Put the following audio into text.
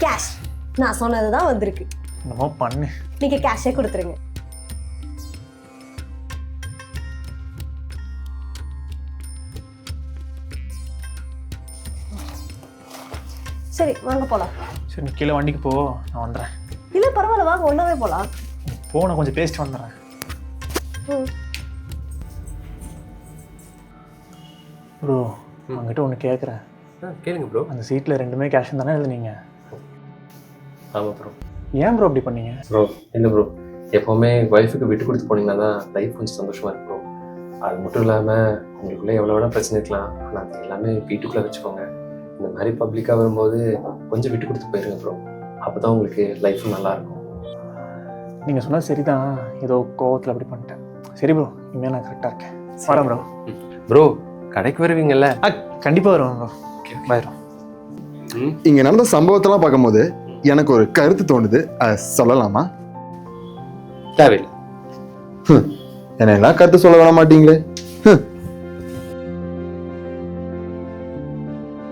Cash நான் சொன்னது தான் வந்திருக்கு. என்னமோ பண்ணு. நீங்கள் கேஷே கொடுத்துருங்க. சரி வாங்க போகலாம். சரி நீ கீழே வண்டிக்கு போ, நான் வந்துடுறேன். இல்லை பரவாயில்ல, வாங்க ஒன்றாவே போகலாம். போ, நான் கொஞ்சம் பேசிட்டு வந்துடுறேன். ப்ரோ அவங்ககிட்ட ஒன்று கேட்குறேன். கேளுங்க ப்ரோ. அந்த சீட்டில் ரெண்டுமே கேஷ் தானே எழுதுனீங்க? ஆமாம் ப்ரோ. ஏன் ப்ரோ அப்படி பண்ணீங்க? ப்ரோ இல்லை ப்ரோ, எப்போவுமே ஒய்ஃபுக்கு விட்டு கொடுத்து போனீங்கன்னா தான் லைஃப் கொஞ்சம் சந்தோஷமாக இருக்கும் ப்ரோ. அது மட்டும் இல்லாமல் உங்களுக்குள்ளே எவ்வளோ வேணால் பிரச்சனை இருக்கலாம், ஆனால் அது எல்லாமே வீட்டுக்குள்ளே வச்சுக்கோங்க. இந்த மாதிரி பப்ளிக்காக வரும்போது கொஞ்சம் விட்டு கொடுத்து போயிருங்க ப்ரோ. அப்போ தான் உங்களுக்கு லைஃப்பும் நல்லாயிருக்கும். நீங்கள் சொன்னது சரி தான், ஏதோ கோவத்தில் அப்படி பண்ணிட்டேன். சரி ப்ரோ, இனிமேல் நான் கரெக்டாக இருக்கேன். வரேன் ப்ரோ. ப்ரோ கடைக்கு வருவீங்கல்ல? கண்டிப்பாக வருவேன் ப்ரோ. Bye bro. இங்க நடந்த சம்பவத்தெல்லாம் பார்க்கும்போது எனக்கு ஒரு கருத்து தோணுது, சொல்லலாமா? தேவையில்லை. என்ன கருத்து சொல்ல வேண மாட்டீங்களே.